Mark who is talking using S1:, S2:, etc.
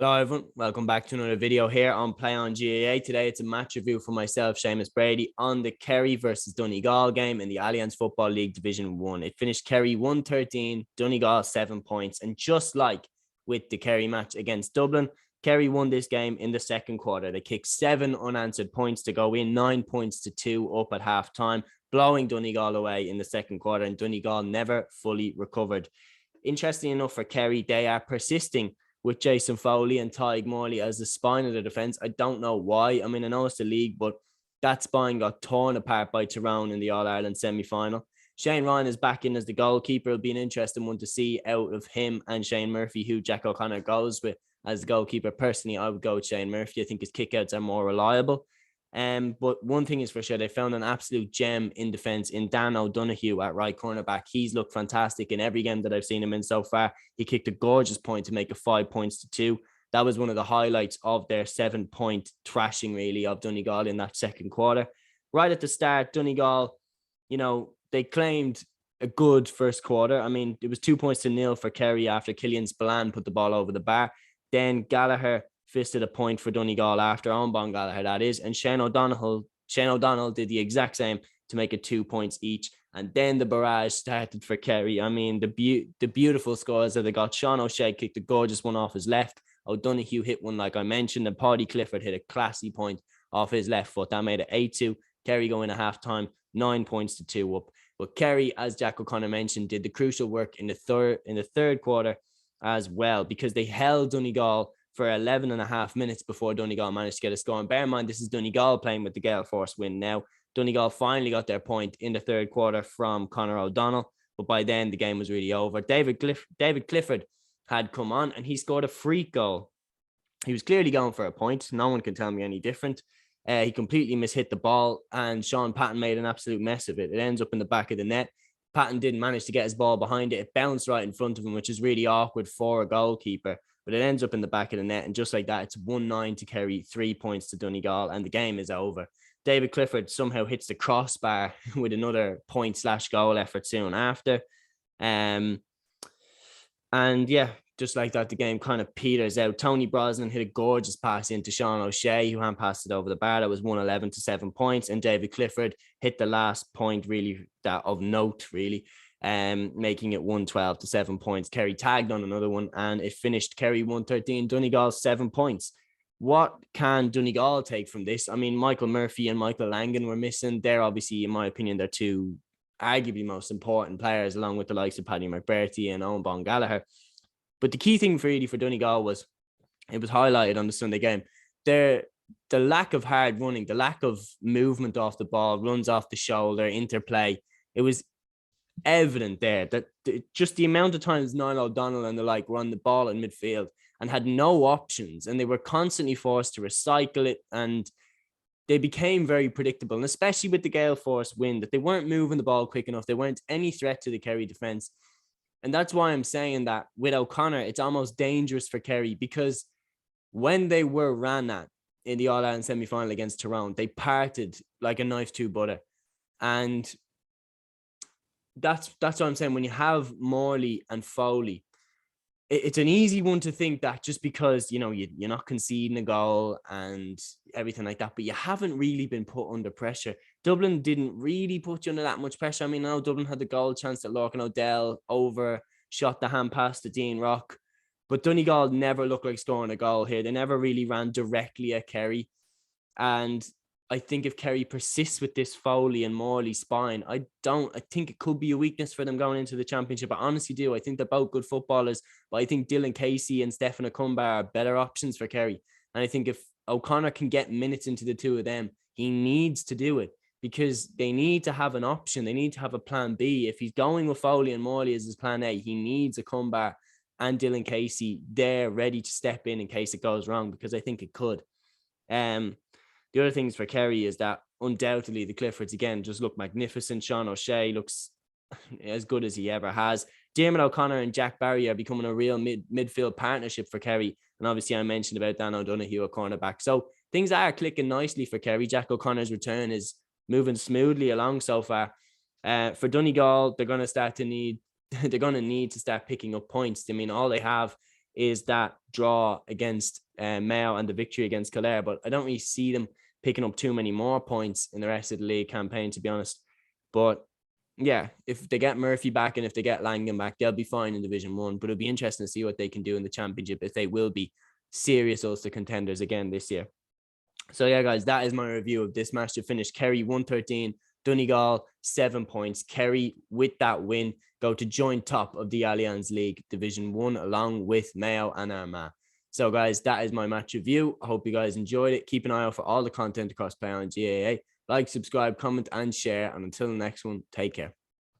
S1: Hello everyone, welcome back to another video here on Play on GAA. Today it's a match review for myself, Seamus Brady, on the Kerry versus Donegal game in the Alliance Football League Division 1. It finished Kerry-1-13, Donegal 7 points, and just like with the Kerry match against Dublin, Kerry won this game in the second quarter. They kicked 7 unanswered points to go in, 9 points to 2 up at half time, blowing Donegal away in the second quarter, and Donegal never fully recovered. Interesting enough for Kerry, they are persisting with Jason Foley and Tyg Morley as the spine of the defence. I don't know why. I mean, I know it's the league, but that spine got torn apart by Tyrone in the All-Ireland semi-final. Shane Ryan is back in as the goalkeeper. It'll be an interesting one to see out of him and Shane Murphy, who Jack O'Connor goes with as the goalkeeper. Personally, I would go with Shane Murphy. I think his kickouts are more reliable. But one thing is for sure, they found an absolute gem in defence in Dan O'Donoghue at right cornerback. He's looked fantastic in every game that I've seen him in so far. He kicked a gorgeous point to make it 5 points to 2. That was one of the highlights of their 7-point thrashing, really, of Donegal in that second quarter. Right at the start, Donegal, they claimed a good first quarter. I mean, it was 2 points to 0 for Kerry after Killian Spillane put the ball over the bar. Then Gallagher fisted a point for Donegal after on Gallagher, that is, and Shane O'Donnell did the exact same to make it 2 points each. And then the barrage started for Kerry. I mean, the beautiful scores that they got. Seán O'Shea kicked a gorgeous one off his left. O'Donoghue hit one, like I mentioned, and David Clifford hit a classy point off his left foot. That made it 8-2. Kerry going at halftime, 9 points to 2 up. But Kerry, as Jack O'Connor mentioned, did the crucial work in the third quarter as well, because they held Donegal for 11 and a half minutes before Donegal managed to get a score. And bear in mind, this is Donegal playing with the Gale Force win now. Donegal finally got their point in the third quarter from Conor O'Donnell, but by then the game was really over. David Clifford had come on and he scored a freak goal. He was clearly going for a point. No one can tell me any different. He completely mishit the ball and Sean Patton made an absolute mess of it. It ends up in the back of the net. Patton didn't manage to get his ball behind it. It bounced right in front of him, which is really awkward for a goalkeeper. But it ends up in the back of the net. And just like that, it's 1-9 to Kerry, 3 points to Donegal, and the game is over. David Clifford somehow hits the crossbar with another point/goal effort soon after. And yeah, just like that, the game kind of peters out. Tony Brosnan hit a gorgeous pass into Seán O'Shea, who hand passed it over the bar. That was 1-11 to 7 points. And David Clifford hit the last point, really, that of note, really. Making it 1-12 to 7 points. Kerry tagged on another one and it finished Kerry-1-13, Donegal 7 points. What can Donegal take from this? I mean, Michael Murphy and Michael Langan were missing. They're obviously, in my opinion, they're two arguably most important players, along with the likes of Paddy McBurty and Owen Gallagher. But the key thing really for Donegal was, it was highlighted on the Sunday game, the lack of hard running, the lack of movement off the ball, runs off the shoulder, interplay. It was evident there that just the amount of times Niall O'Donnell and the like were on the ball in midfield and had no options, and they were constantly forced to recycle it, and they became very predictable. And especially with the Gale Force win, that they weren't moving the ball quick enough. They weren't any threat to the Kerry defence. And that's why I'm saying that with O'Connor, it's almost dangerous for Kerry, because when they were ran at in the All-Ireland semi-final against Tyrone, they parted like a knife to butter. And that's what I'm saying. When you have Morley and Foley, it's an easy one to think that just because, you're not conceding a goal and everything like that, but you haven't really been put under pressure. Dublin didn't really put you under that much pressure. I mean, I know Dublin had the goal chance that Lorcan O'Dell overshot the hand pass to Dean Rock, but Donegal never looked like scoring a goal here. They never really ran directly at Kerry. And I think if Kerry persists with this Foley and Morley spine, I think it could be a weakness for them going into the championship. I honestly do. I think they're both good footballers, but I think Dylan Casey and Stefan Akumba are better options for Kerry. And I think if O'Connor can get minutes into the two of them, he needs to do it, because they need to have an option. They need to have a plan B. If he's going with Foley and Morley as his plan A, he needs Akumba and Dylan Casey there ready to step in case it goes wrong, because I think it could. The other things for Kerry is that undoubtedly the Cliffords again just look magnificent. Seán O'Shea looks as good as he ever has. Diarmuid O'Connor and Jack Barry are becoming a real midfield partnership for Kerry. And obviously I mentioned about Dan O'Donoghue at cornerback. So things are clicking nicely for Kerry. Jack O'Connor's return is moving smoothly along so far. For Donegal, they're going to need to start picking up points. I mean, all they have is that draw against Mayo and the victory against Kildare, but I don't really see them picking up too many more points in the rest of the league campaign, to be honest. But yeah, if they get Murphy back and if they get Langan back, they'll be fine in Division 1. But it'll be interesting to see what they can do in the Championship, if they will be serious Ulster contenders again this year. So yeah, guys, that is my review of this match to finish. Kerry-1-13, Donegal 7 points. Kerry, with that win, go to joint top of the Allianz League Division 1 along with Mayo and Armagh. So guys, that is my match review. I hope you guys enjoyed it. Keep an eye out for all the content across Play On GAA. Like, subscribe, comment, and share. And until the next one, take care.